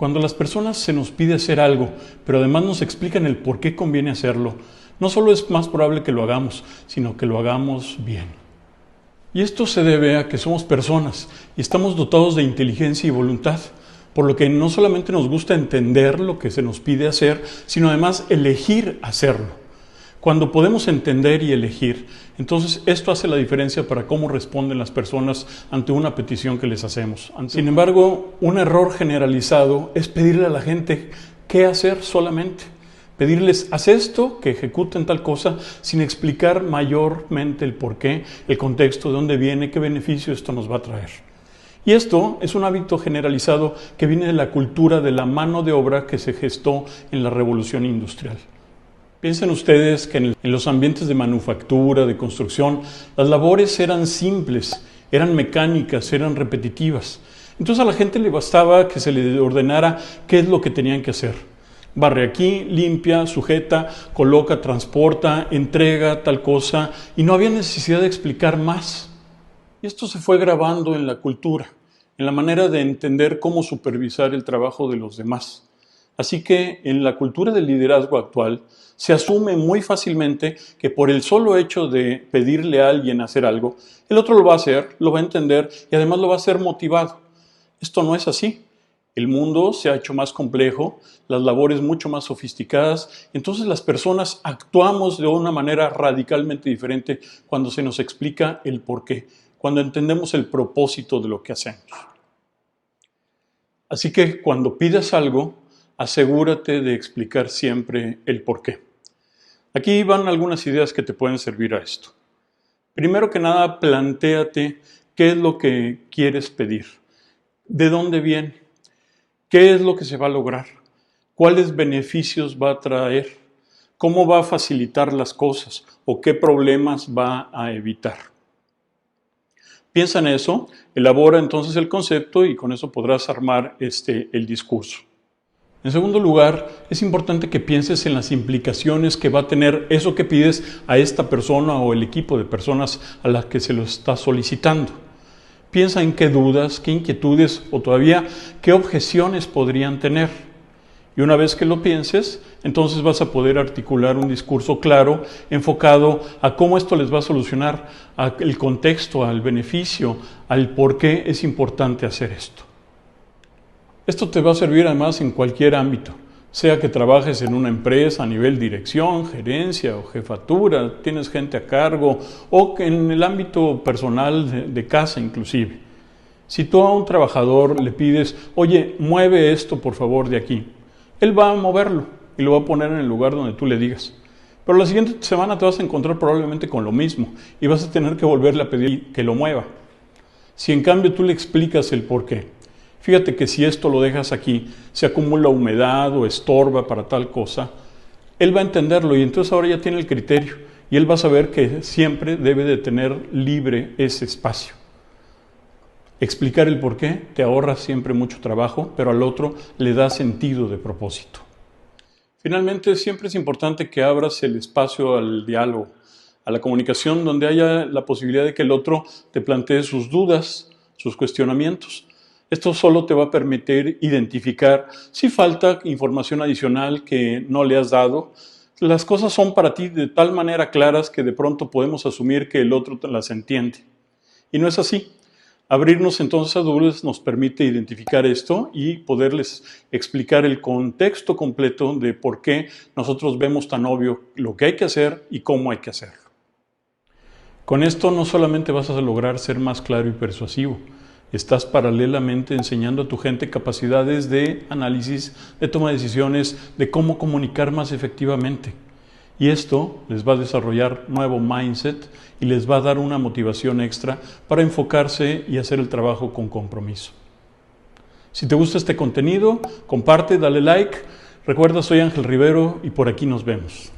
Cuando las personas se nos pide hacer algo, pero además nos explican el por qué conviene hacerlo, no solo es más probable que lo hagamos, sino que lo hagamos bien. Y esto se debe a que somos personas y estamos dotados de inteligencia y voluntad, por lo que no solamente nos gusta entender lo que se nos pide hacer, sino además elegir hacerlo. Cuando podemos entender y elegir, entonces esto hace la diferencia para cómo responden las personas ante una petición que les hacemos. Sin embargo, un error generalizado es pedirle a la gente qué hacer solamente. Pedirles, haz esto, que ejecuten tal cosa, sin explicar mayormente el porqué, el contexto, de dónde viene, qué beneficio esto nos va a traer. Y esto es un hábito generalizado que viene de la cultura de la mano de obra que se gestó en la Revolución Industrial. Piensen ustedes que en los ambientes de manufactura, de construcción, las labores eran simples, eran mecánicas, eran repetitivas. Entonces a la gente le bastaba que se le ordenara qué es lo que tenían que hacer. Barre aquí, limpia, sujeta, coloca, transporta, entrega tal cosa, y no había necesidad de explicar más. Y esto se fue grabando en la cultura, en la manera de entender cómo supervisar el trabajo de los demás. Así que en la cultura del liderazgo actual se asume muy fácilmente que por el solo hecho de pedirle a alguien hacer algo, el otro lo va a hacer, lo va a entender y además lo va a hacer motivado. Esto no es así. El mundo se ha hecho más complejo, las labores mucho más sofisticadas, entonces las personas actuamos de una manera radicalmente diferente cuando se nos explica el porqué, cuando entendemos el propósito de lo que hacemos. Así que cuando pidas algo, asegúrate de explicar siempre el porqué. Aquí van algunas ideas que te pueden servir a esto. Primero que nada, plantéate qué es lo que quieres pedir, de dónde viene, qué es lo que se va a lograr, cuáles beneficios va a traer, cómo va a facilitar las cosas o qué problemas va a evitar. Piensa en eso, elabora entonces el concepto y con eso podrás armar el discurso. En segundo lugar, es importante que pienses en las implicaciones que va a tener eso que pides a esta persona o el equipo de personas a las que se lo estás solicitando. Piensa en qué dudas, qué inquietudes o todavía qué objeciones podrían tener. Y una vez que lo pienses, entonces vas a poder articular un discurso claro, enfocado a cómo esto les va a solucionar, al contexto, al beneficio, al por qué es importante hacer esto. Esto te va a servir además en cualquier ámbito, sea que trabajes en una empresa a nivel dirección, gerencia o jefatura, tienes gente a cargo o que en el ámbito personal de casa inclusive. Si tú a un trabajador le pides, oye, mueve esto por favor de aquí, él va a moverlo y lo va a poner en el lugar donde tú le digas. Pero la siguiente semana te vas a encontrar probablemente con lo mismo y vas a tener que volverle a pedir que lo mueva. Si en cambio tú le explicas el por qué, fíjate que si esto lo dejas aquí, se acumula humedad o estorba para tal cosa, él va a entenderlo y entonces ahora ya tiene el criterio y él va a saber que siempre debe de tener libre ese espacio. Explicar el por qué te ahorra siempre mucho trabajo, pero al otro le da sentido de propósito. Finalmente, siempre es importante que abras el espacio al diálogo, a la comunicación, donde haya la posibilidad de que el otro te plantee sus dudas, sus cuestionamientos. Esto solo te va a permitir identificar si falta información adicional que no le has dado. Las cosas son para ti de tal manera claras que de pronto podemos asumir que el otro las entiende. Y no es así. Abrirnos entonces a dudas nos permite identificar esto y poderles explicar el contexto completo de por qué nosotros vemos tan obvio lo que hay que hacer y cómo hay que hacerlo. Con esto no solamente vas a lograr ser más claro y persuasivo, estás paralelamente enseñando a tu gente capacidades de análisis, de toma de decisiones, de cómo comunicar más efectivamente. Y esto les va a desarrollar nuevo mindset y les va a dar una motivación extra para enfocarse y hacer el trabajo con compromiso. Si te gusta este contenido, comparte, dale like. Recuerda, soy Ángel Rivero y por aquí nos vemos.